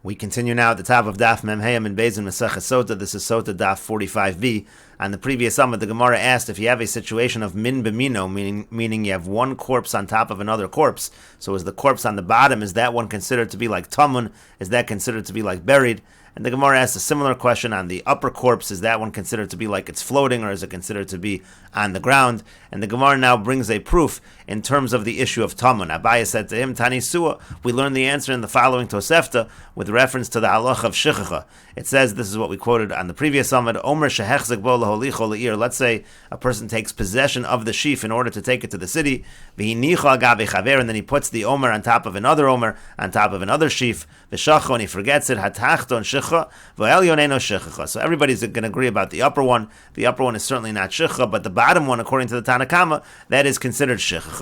We continue now at the top of Daf Memheyam and Beis in Meseches Sotah. This is Sotah Daf 45b. On the previous summit, the Gemara asked if you have a situation of min b'mino, meaning you have one corpse on top of another corpse. So is the corpse on the bottom, is that one considered to be like tamun? Is that considered to be like buried? And the Gemara asks a similar question on the upper corpse. Is that one considered to be like it's floating, or is it considered to be on the ground? And the Gemara now brings a proof in terms of the issue of tamun. Abaye said to him, Tani Suah, we learn the answer in the following Tosefta with reference to the halach of shichacha. It says, this is what we quoted on the previous summit, Omer shehechzik bo laholicho le'ir. Let's say a person takes possession of the sheaf in order to take it to the city, v'hinicha agabe chaver, and then he puts the omer on top of another omer, on top of another sheaf, v'shacho, and he forgets it, hatachton shicha, v'elyon eno shichacha. So everybody's going to agree about the upper one. The upper one is certainly not shicha, but the bottom one, according to the Tanakama, that is considered shichacha.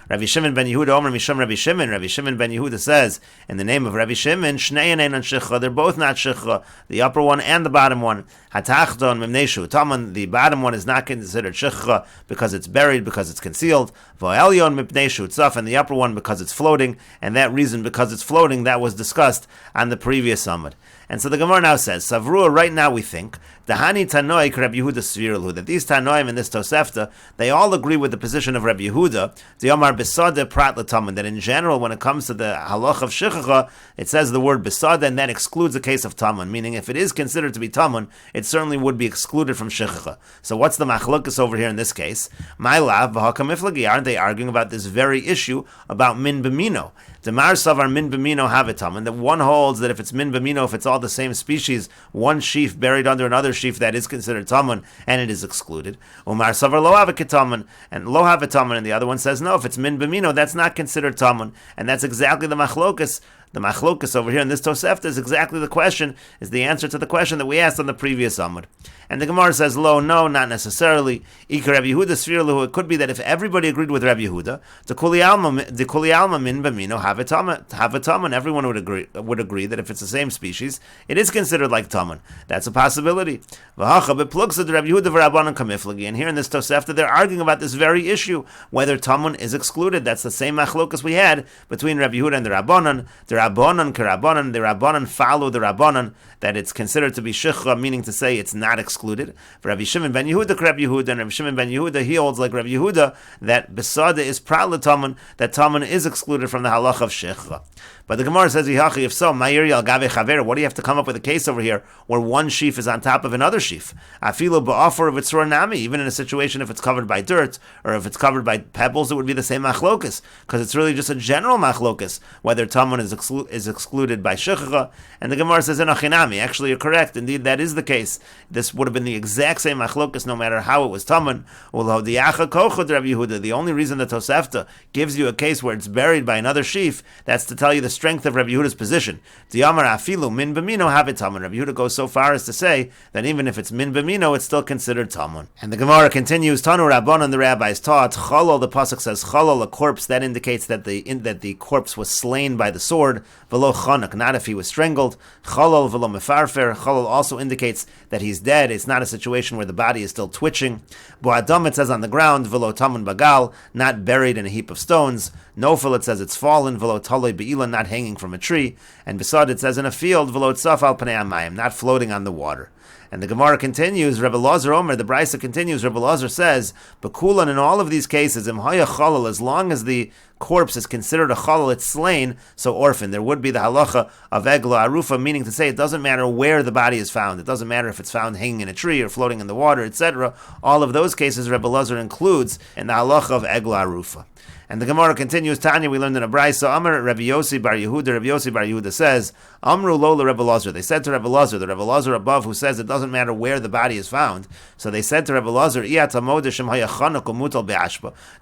Rabbi Shimon ben Yehuda, Omer misham Rabbi Shimon. Rabbi Shimon ben Yehuda says, in the name of Rabbi Shimon, shnein enon shicha, they're both not shicha, the upper one and the bottom one. Hatachton mimneshu taman, the bottom one is not considered shicha because it's buried, because it's concealed. V'elyon mipneshu tzaf, and the upper one because it's floating, and that reason because it's floating, that was discussed on the previous summit. And so the Gemara now says, Savrua, right now we think, Dahani Tanoik Rabbi Yehuda Svirlu, that these Tanoim in this Tosefta, they all agree with the position of Rabbi Yehuda, the Omar Besada Prat L'Taman, that in general, when it comes to the halach of Shichacha, it says the word Besada, and that excludes the case of Taman, meaning if it is considered to be Taman, it certainly would be excluded from Shichacha. So what's the machlokas over here in this case? My lav, V'hakamiflagi, aren't they arguing about this very issue about min b'mino? Demar Savar min b'mino havitaman, that one holds that if it's min b'mino, if it's all the same species, one sheaf buried under another sheaf, that is considered taman, and it is excluded. Umar Savar lo havitaman, and lo havitaman, and the other one says no, if it's min b'mino, that's not considered taman, and that's exactly the machlokas. The machlokas over here in this Tosefta is exactly the question, is the answer to the question that we asked on the previous Amud. And the Gemara says, lo, no, not necessarily. Ikar Rabbi Yehuda Svirlu, it could be that if everybody agreed with Rabbi Yehuda, the Kuli Alma min b'mino havataman, everyone would agree that if it's the same species, it is considered like taman. That's a possibility. V'hacha beplugsa Rabbi Yehuda v'Rabbanan kamiflagi. And here in this Tosefta, they're arguing about this very issue, whether taman is excluded. That's the same machlokas we had between Rabbi Yehuda and the Rabbanan. The Rabbanan follow the Rabbanan, that it's considered to be shichra, meaning to say it's not excluded. For Rabbi Shimon ben Yehuda, Rabbi Yehuda, and Rabbi Shimon ben Yehuda, he holds like Rabbi Yehuda that besada is prat taman, that taman is excluded from the halach of shichra. But the Gemara says, if so, Ma'ir yal gabe chaver, what do you have to come up with a case over here where one sheaf is on top of another sheaf? Afilo ba'afar of its nami, even in a situation if it's covered by dirt, or if it's covered by pebbles, it would be the same machlokas, because it's really just a general machlokas, whether taman is excluded by shechacha. And the Gemara says, enochinami, actually you're correct, indeed that is the case. This would have been the exact same machlokas no matter how it was taman. The only reason the Tosefta gives you a case where it's buried by another sheaf, that's to tell you the strength of Rabbi Yehuda's position. Diyamar afilu min b'mino have it taman. Rabbi Yehuda goes so far as to say that even if it's min b'mino, it's still considered taman. And the Gemara continues, Tanu Rabbanan, the rabbis taught, chalol, the pasuk says chalol, a corpse, that indicates that the corpse was slain by the sword, velo chanak, not if he was strangled, chalol velo mefarfer, chalol also indicates that he's dead, it's not a situation where the body is still twitching. Bo'adam, it says on the ground, velo taman bagal, not buried in a heap of stones, nofel, it says it's fallen, velo taloi be'ilan, not hanging from a tree, and beside it says in a field, velo tzaf al panei hamayim, not floating on the water. And the Gemara continues, Rebbe Lazar Omer, the Brisa continues, Rebbe Lazar says, Bekulan, in all of these cases, im haya chalal, as long as the corpse is considered a chalal, it's slain, so orphan. There would be the halacha of egla arufa, meaning to say it doesn't matter where the body is found. It doesn't matter if it's found hanging in a tree or floating in the water, etc. All of those cases Rebbe Lazar includes in the halacha of egla arufa. And the Gemara continues, Tanya, we learned in a Brisa, Amar Rabbi Yossi bar Yehuda, Rabbi Yossi bar Yehuda says, Amru Lola Rebbe Lazar. They said to Rebbe Lazar, the Rebbe Lazar above, who says it doesn't matter where the body is found. So they said to Rebbe Lazar,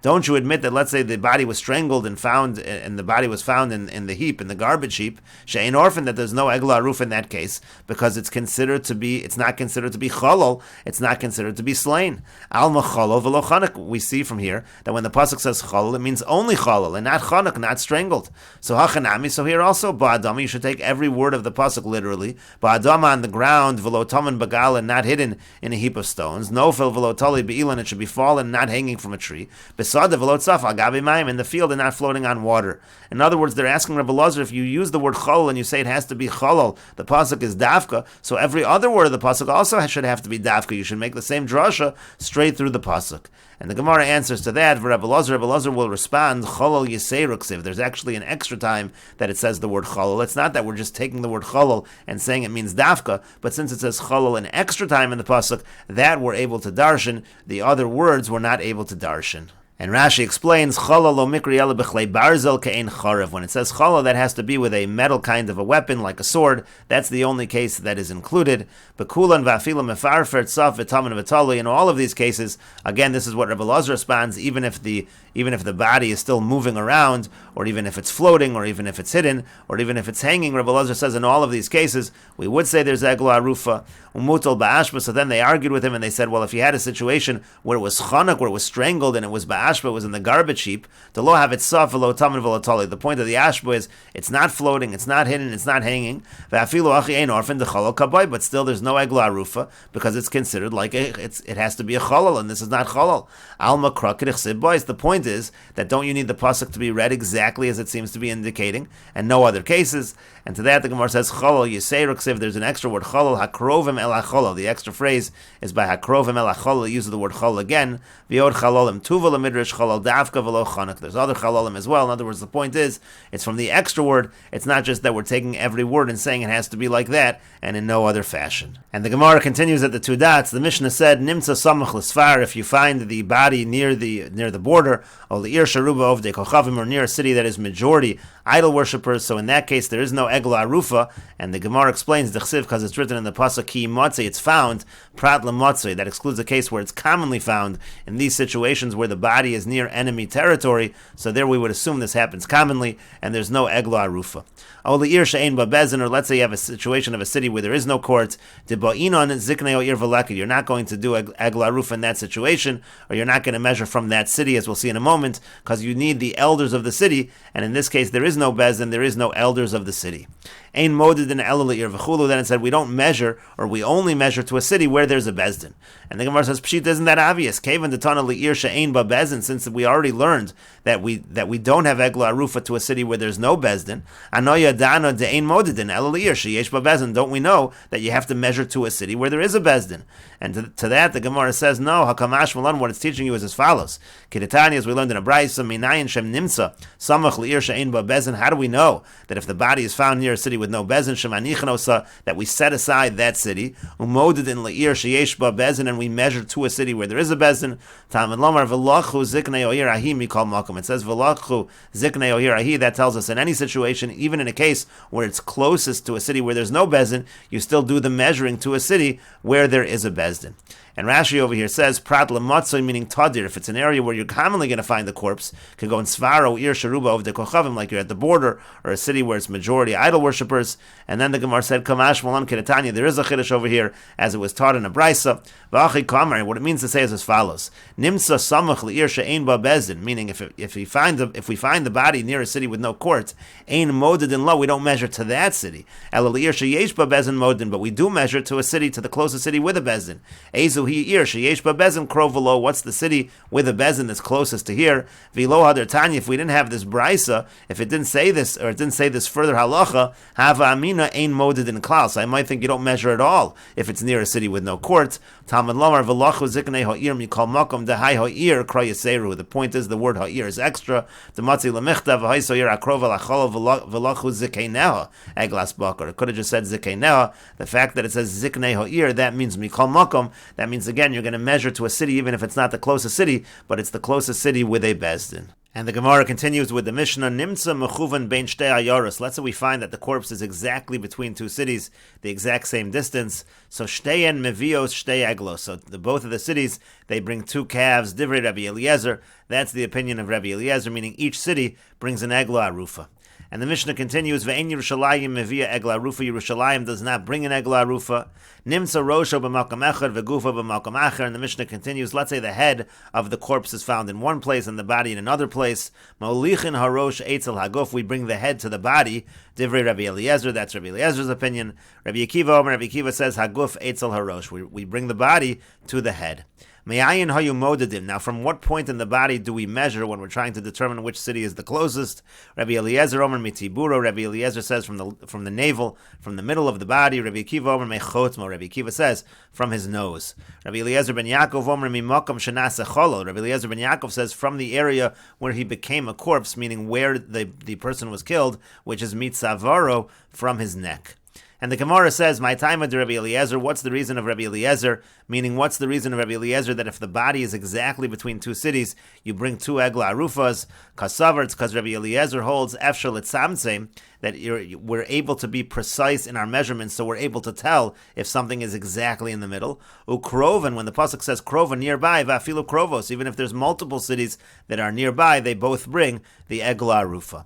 don't you admit that, let's say the body was strangled and found, and the body was found in the heap, in the garbage heap, she'ein orphan, that there's no egla aruf in that case, because it's not considered to be chalal, it's not considered to be slain. Alma chalal v'lo chanak. We see from here that when the pasuk says chalal, it means only chalal and not chanak, not strangled. So hachanami. So here also ba'adama, you should take every word of the pasuk literally. Ba'adama, on the ground, v'lo taman taman bagal and not hidden in a heap of stones. Nofel v'lo tali be'ilan, it should be fallen, not hanging from a tree. Besada v'lo tzaf al gabi mayim, in the field and not floating on water. In other words, they're asking Rebbe Elazar, if you use the word cholol and you say it has to be cholol, the pasuk is dafka, so every other word of the pasuk also should have to be dafka. You should make the same drasha straight through the pasuk. And the Gemara answers to that. For Rebbe Elazar will respond, cholol yisei ruksiv. There's actually an extra time that it says the word cholol. It's not that we're just taking the word cholol and saying it means dafka, but since it says cholol an extra time in the pasuk, that we're able to darshan. The other words we're not able to darshan. And Rashi explains, Chala lo mikri ela b'chlei barzel ke'ein charev. When it says chala, that has to be with a metal kind of a weapon, like a sword. That's the only case that is included. Bekulan v'afilam mefarfer tzaf v'taman v'tali. In all of these cases, again, this is what Rebbe Elazar responds, even if the body is still moving around, or even if it's floating, or even if it's hidden, or even if it's hanging, Rebbe Elazar says in all of these cases, we would say there's egla arufa, umutal ba'ashba. So then they argued with him and they said, well, if you had a situation where it was chanak, where it was strangled, and it was ba'ashba, it was in the garbage heap, to lo have it saf v'lo taman v'lo tali. The point of the ashba is, it's not floating, it's not hidden, it's not hanging, v'afilu achi ein orphan d'chalal kabay, but still there's no egla arufa, because it's considered like it has to be a chalal, and this is not chalal. Alma krakid chsib boys. The point is that don't you need the pasuk to be read exactly as it seems to be indicating, and no other cases. And to that the Gemara says cholol yisei ruksiv. There's an extra word cholol, hakrovim el hacholol. The extra phrase is by hakrovim el hacholol. It uses the word cholol again. V'yod chalolim tuva l'midrash cholol dafka v'lo chanak. There's other chalolim as well. In other words, the point is it's from the extra word. It's not just that we're taking every word and saying it has to be like that and in no other fashion. And the Gemara continues at the two dots. The Mishnah said nimtza samach l'sfar. If you find the body near the border, or near a city that is majority idol worshippers, so in that case there is no egla arufa, and the Gemara explains the chsiv because it's written in the pasuk ki motzei, it's found prat lemotzei. That excludes the case where it's commonly found in these situations where the body is near enemy territory. So there we would assume this happens commonly, and there's no egla arufa. Or let's say you have a situation of a city where there is no court, you're not going to do egla arufa in that situation, or you're not going to measure from that city, as we'll see in a moment, because you need the elders of the city, and in this case there is no bezin, there is no elders of the city. Ein moded in elul v'chulu. Then it said we don't measure, or we only measure to a city where there's a bezdin. And the Gemara says, Pshit, isn't that obvious? Kavan detana le'ir she'ein ba bezdin. Since we already learned that we don't have egla arufa to a city where there's no bezdin. Anoya dana de'ein moded in elul she'yesh ba bezdin. Don't we know that you have to measure to a city where there is a bezdin? And to that the Gemara says, no. Hakamash malan. What it's teaching you is as follows. Kidatani, as we learned in a brayso, minayin shem nimsa samach le'ir she'ein ba bezdin. How do we know that if the body is found near a city with no bezin, shemanichanosa, that we set aside that city, umoded in leir sheyesh ba bezin, and we measure to a city where there is a bezin? Talmud lomar v'lachu ziknei oir ahi mikol makom. It says v'lachu ziknei oir ahi. That tells us in any situation, even in a case where it's closest to a city where there's no bezin, you still do the measuring to a city where there is a bezdin. And Rashi over here says, Prat lemotzoi, meaning tadir. If it's an area where you're commonly going to find the corpse, could go in Svaro, Ir Sharuba, of the Kochavim, like you're at the border, or a city where it's majority idol worshippers. And then the Gemara said, Kamash Malan Kidatanya, there is a Chiddush over here, as it was taught in a Braisa. V'achi Kamar, what it means to say is as follows. Nimsa Samach L'ir She'ein Ba Bezdin, meaning if we find the body near a city with no court, Ein Moded in Lo, we don't measure to that city. El L'ir She'yesh Ba Bezdin Modin, but we do measure to a city, to the closest city with a Bezdin. Ezu what's the city with a bezin that's closest to here? V'lo hadar tanya, if we didn't have this brisa, if it didn't say this, or it didn't say this further halacha, hava amina ein moded in klal. So I might think you don't measure at all if it's near a city with no court. Talmud lomar v'lachu ziknei ha'ir mikol makom dehai ha'ir kra yaseru. The point is the word ha'ir is extra. Dematzi lemichta v'haiso yir akrov alachol v'lachu zikeineha eglas bakar. It could have just said zikeineha. The fact that it says ziknei ha'ir, that means mikol makom. That means again you're going to measure to a city even if it's not the closest city, but it's the closest city with a bezdin. And the Gemara continues with the Mishnah, Nimtza mechuvan bein shtei ayoros. Let's say we find that the corpse is exactly between two cities, the exact same distance. So shteyen mevios shtei eglos. So both of the cities, they bring two calves. Divrei Rabbi Eliezer. That's the opinion of Rabbi Eliezer, meaning each city brings an egla arufa. And the Mishnah continues, Ve'en Yerushalayim mevia egla rufa. Yerushalayim does not bring an egla rufa. Nimsa rosho b'malkam echad vegufa b'malkam acher. And the Mishnah continues, let's say the head of the corpse is found in one place and the body in another place. Ma'olichin harosh eitzel haguf. We bring the head to the body. Divrei Rabbi Eliezer, that's Rabbi Eliezer's opinion. Rabbi Akiva says, haguf eitzel harosh. We bring the body to the head. Me'ayin hayu modedim. Now, from what point in the body do we measure when we're trying to determine which city is the closest? Rabbi Eliezer Omer mitiburo. Rabbi Eliezer says from the navel, from the middle of the body. Rabbi Akiva Omer mechotmo. Rabbi Akiva says from his nose. Rabbi Eliezer ben Yaakov Omer mimokam shenase cholo. Rabbi Eliezer ben Yaakov says from the area where he became a corpse, meaning where the person was killed, which is mitzavaro, from his neck. And the Gemara says, my time of Rabbi Eliezer, what's the reason of Rabbi Eliezer? Meaning, what's the reason of Rabbi Eliezer that if the body is exactly between two cities, you bring two egla arufas? Kasavar, it's because Rabbi Eliezer holds efshel etzamtzem, that we're able to be precise in our measurements, so we're able to tell if something is exactly in the middle. Ukroven, when the pasuk says kroven, nearby, vafilu krovos, even if there's multiple cities that are nearby, they both bring the egla arufa.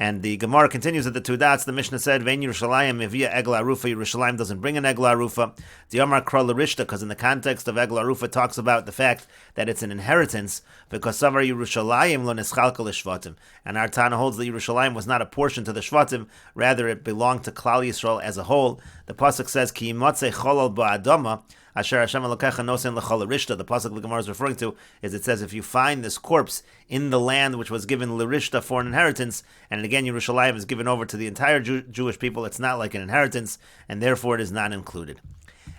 And the Gemara continues at the two dots. The Mishnah said, "Vein Yerushalayim mevia egla arufa." Yerushalayim doesn't bring an egla arufa. The Amar Kra Larishta, because in the context of egla arufa talks about the fact that it's an inheritance. Because Savar Yerushalayim lo neschalka l'shvatim, and our Tana holds that Yerushalayim was not a portion to the shvatim, rather it belonged to Klal Yisrael as a whole. The pasuk says, "Ki yimatzei cholol ba'adama." Asher Hashem Elokecha nosen l'chol l'rishta. The pasuk the Gemara is referring to is it says if you find this corpse in the land which was given l'rishta for an inheritance, and again Yerushalayim is given over to the entire Jewish people, it's not like an inheritance, and therefore it is not included.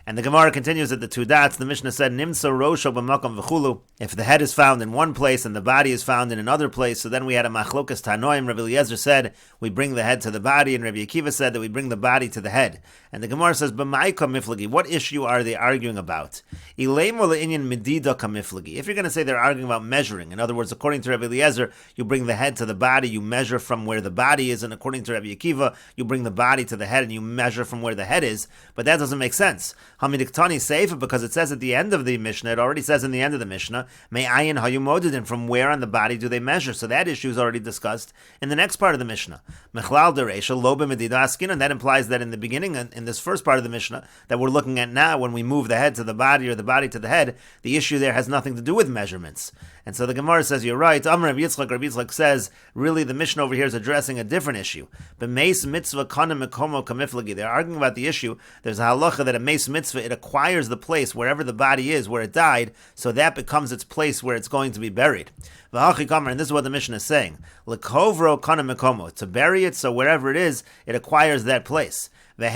And the Gemara continues at the two dots. The Mishnah said, Nimsa rosho b'makam v'chulu. If the head is found in one place and the body is found in another place, so then we had a machlokas tanoim. Rabbi Eliezer said, we bring the head to the body, and Rabbi Akiva said that we bring the body to the head. And the Gemara says, B'maika miflagi. What issue are they arguing about? Ileimu le'inyan medida kamiflagi. If you're going to say they're arguing about measuring, in other words, according to Rabbi Eliezer, you bring the head to the body, you measure from where the body is, and according to Rabbi Akiva, you bring the body to the head and you measure from where the head is. But that doesn't make sense. Hamidiktani Seifa, because it says at the end of the Mishnah, it already says in the end of the Mishnah, May ayin hayumodidin, from where on the body do they measure? So that issue is already discussed in the next part of the Mishnah. Mechlal dereisha lo b'medida askin, and that implies that in the beginning, in this first part of the Mishnah that we're looking at now, when we move the head to the body or the body to the head, the issue there has nothing to do with measurements. And so the Gemara says, you're right. Amr Rabbi Yitzchak says, really the Mishnah over here is addressing a different issue. But meis mitzvah kana mekomo kamiflagi. They're arguing about the issue. There's a halacha that a meis mitzvah, it acquires the place wherever the body is, where it died, so that becomes its place where it's going to be buried. And this is what the Mishnah is saying. Lekovro kana mekomo. To bury it, so wherever it is, it acquires that place. Now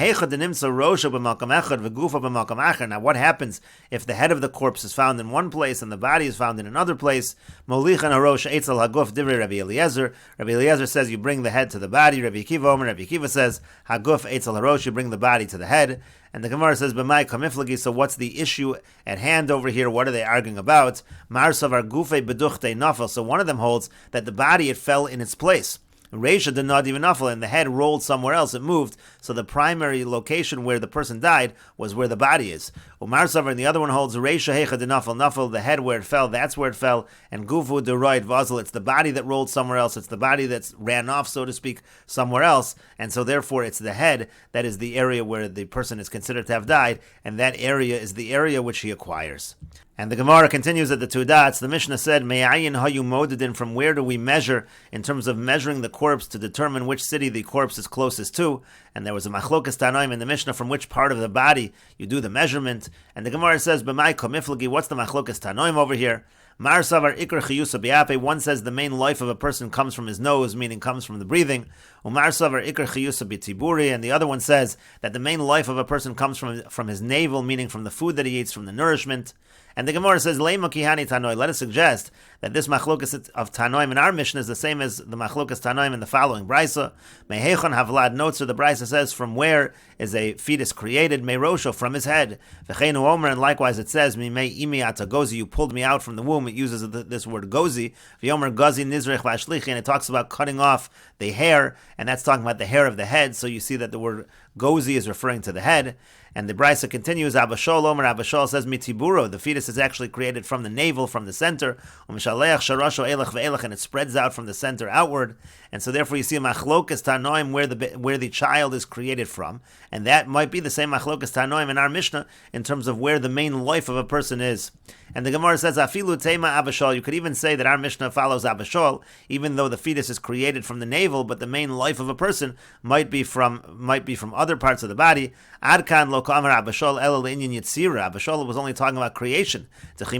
what happens if the head of the corpse is found in one place and the body is found in another place? Rabbi Eliezer says you bring the head to the body. Rabbi Akiva says haguf eitzel harosh, you bring the body to the head. And the Gemara says, "B'mai kamiflagi." So what's the issue at hand over here? What are they arguing about? Marsavar gufe beduchte nafel. So one of them holds that the body, it fell in its place. Reisha did not even nafel, and the head rolled somewhere else. It moved. So the primary location where the person died was where the body is. Umar Savar, and the other one holds Reisha hecha de nafel. Nafel, the head where it fell, that's where it fell. And gufu deroid vazel, it's the body that rolled somewhere else. It's the body that ran off, so to speak, somewhere else. And so therefore it's the head that is the area where the person is considered to have died, and that area is the area which he acquires. And the Gemara continues at the two dots. The Mishnah said, Me'ayin hayu modidin, from where do we measure in terms of measuring the corpse to determine which city the corpse is closest to? And there was a machlokas tanoim in the Mishnah from which part of the body you do the measurement. And the Gemara says, B'mai komiflagi, what's the machlokas tanoim over here? Mar savar ikar chiyusa biape. One says the main life of a person comes from his nose, meaning comes from the breathing. Umar savar ikar chiyusa bitiburi. And the other one says that the main life of a person comes from his navel, meaning from the food that he eats, from the nourishment. And the Gemara says, Leima kihani tanoi. Let us suggest that this machlokas of tanoim in our Mishnah is the same as the machlokas tanoim in the following brisa. Mehechon havlad notes, or the brisa says, from where is a fetus created? Meirosho, from his head. V'cheinu omer, and likewise it says, Mimei imi ata gozi, you pulled me out from the womb. It uses this word gozi. V'yomer gozi nizrech v'ashlichi, and it talks about cutting off the hair. and that's talking about the hair of the head. So you see that the word gozi is referring to the head. And the Brisa continues, Abba Shol Omer, Abba Shol says, Mitiburo, the fetus is actually created from the navel, from the center, and it spreads out from the center outward. And so therefore you see a machlokas tanoim where the child is created from. And that might be the same machlokas tanoim in our Mishnah in terms of where the main life of a person is. And the Gemara says, Afilu Tema Abba Shol, you could even say that our Mishnah follows Abba Shol, even though the fetus is created from the navel, but the main life of a person might be from other parts of the body. Adkan lo kamar Abba Shol ela le'inyan yitzira. Abba Shol was only talking about creation. That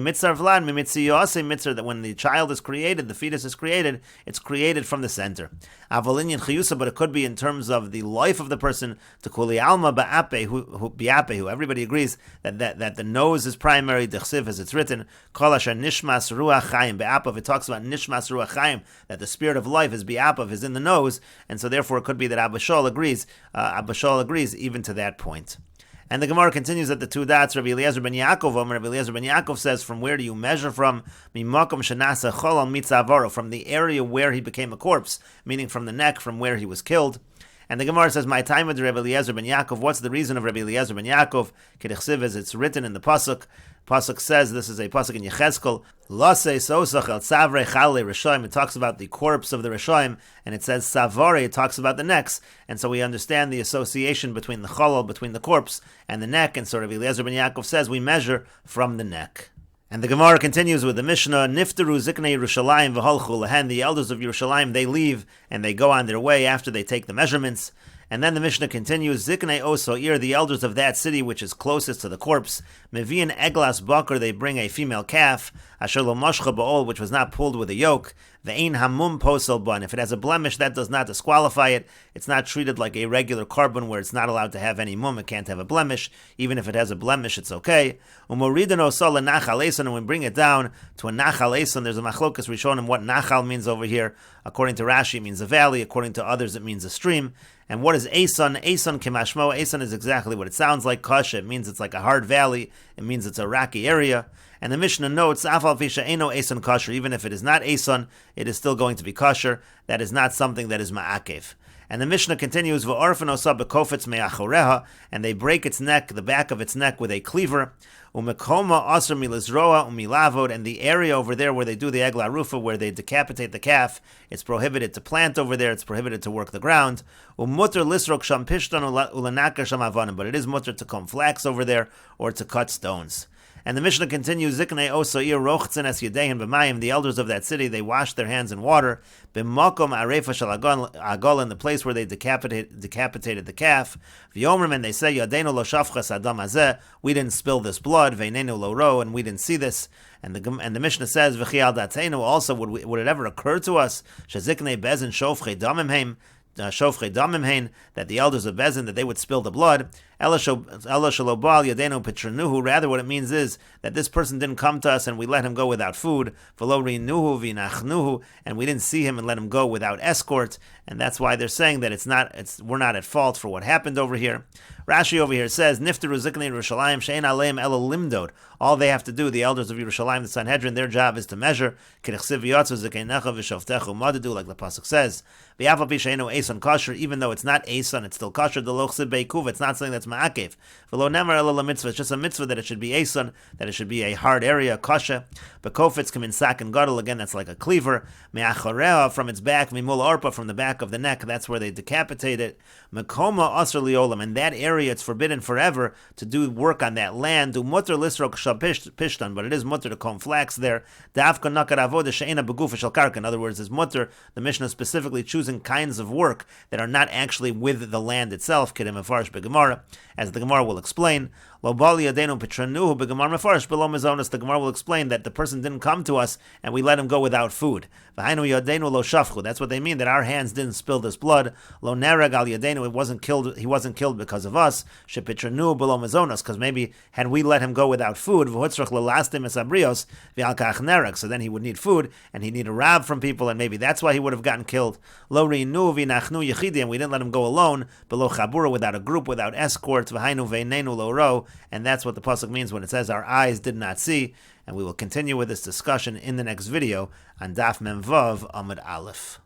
when the child is created, the fetus is created, it's created from the center. Avalinyan chiyusa, but it could be in terms of the life of the person. To kuli alma ba'apehu. Everybody agrees that the nose is primary. Dechsiv, as it's written, kol asher nishmas ruach chaim be'apav. It talks about nishmas ruach chaim, that the spirit of life is be'apav, is in the nose, and so therefore it could be that Abba Shol agrees. Abba Shol agrees even to that point. And the Gemara continues at the two dots. Rabbi Eliezer ben Yaakov, Rabbi Eliezer ben Yaakov says, from where do you measure from? Mimakom shenasa cholal mitzavaro, from the area where he became a corpse, meaning from the neck, from where he was killed. And the Gemara says, my time with Rabbi Eliezer ben Yaakov. What's the reason of Rabbi Eliezer ben Yaakov? Kedichsiv, as it's written in the pasuk. Pasuk says, this is a pasuk in Yechezkel, Lase sosach el savre chale rishoim. It talks about the corpse of the rishoim, and it says savare. It talks about the necks, and so we understand the association between the chalal, between the corpse and the neck. And so Rabbi Eliezer ben Yaakov says we measure from the neck. And the Gemara continues with the Mishnah, Niftaru ziknei Yerushalayim v'holchu lehen. The elders of Yerushalayim, they leave and they go on their way after they take the measurements. And then the Mishnah continues, Ziknei Osoir, the elders of that city which is closest to the corpse, Mevian Eglas Bakar, they bring a female calf, Asher lo mashcha ba'ol, which was not pulled with a yoke, Ve'ein hamum posel ban. If it has a blemish, that does not disqualify it. It's not treated like a regular carbon where it's not allowed to have any mum. It can't have a blemish. Even if it has a blemish, it's okay. Umoridan osal nachal eson, and we bring it down to a nachal eson. There's a machlokas rishonim what nachal means over here. According to Rashi, it means a valley. According to others, it means a stream. And what is Eson? Eson Kimashmo. Eson is exactly what it sounds like. Kasha. It means it's like a hard valley. It means it's a rocky area. And the Mishnah notes, Afal Fisha Eno Eson Kasher. Even if it is not Eson, it is still going to be kosher. That is not something that is Ma'akev. And the Mishnah continues, V'orfen osa bekofetz me'achoreha, and they break its neck, the back of its neck, with a cleaver. Umekoma asr milizroa umilavod, and the area over there where they do the egla rufa, where they decapitate the calf, it's prohibited to plant over there, it's prohibited to work the ground. Umutter lisrok sham pishtan ulanakar sham avanim, but it is mutter to comb flax over there, or to cut stones. And the Mishnah continues, Ziknei Osoir rochtzen es yedehin b'mayim, the elders of that city, they wash their hands in water, b'makom arefa shel agol, in the place where they decapitated the calf, v'yomrim, and they say, Yadeinu lo shafchas adam hazeh, we didn't spill this blood, ve'nenu lo ro, and we didn't see this. And the Mishnah says, V'chi al datenu, also would it ever occur to us, sheziknei bezin shofchei damim heim, that the elders of Bezin, that they would spill the blood. Rather, what it means is that this person didn't come to us and we let him go without food, and we didn't see him and let him go without escort, and that's why they're saying that we're not at fault for what happened over here. Rashi over here says, Niftaru ziknei Yerushalayim she'ein aleim elo limdod. All they have to do, the elders of Yerushalayim, the Sanhedrin, their job is to measure. Like the pasuk says, even though it's not Eson, it's still kosher. It's not something that's ma'akev. It's just a mitzvah that it should be Eson, that it should be a hard area, kosher. Bekofetz come in sack and gadol, again, that's like a cleaver. Me'achoreha, from its back, mimul arpa, from the back of the neck, that's where they decapitate it. Mekoma asr liolam, in that area it's forbidden forever to do work on that land. Do mutter lisrok shab pishtan, but it is mutter to comb flax there. Dafka nakar avoda she'ena begufa shel karka. In other words, is mutter, the Mishnah specifically choosing kinds of work that are not actually with the land itself, Kedem Mefarish Begemara, as the Gemara will explain. The Gemara will explain that the person didn't come to us and we let him go without food. That's what they mean, that our hands didn't spill this blood. Lo nereg al yadenu, he wasn't killed because of us. Because maybe had we let him go without food, so then he would need food and he'd need a rab from people, and maybe that's why he would have gotten killed. Lo reinu v'nachnu yechidi, and we didn't let him go alone, below chabura, without a group, without escorts. V'hainu ve'nenu lo ro. And that's what the pasuk means when it says our eyes did not see. And we will continue with this discussion in the next video on Daf Mem Vav Amud Aleph.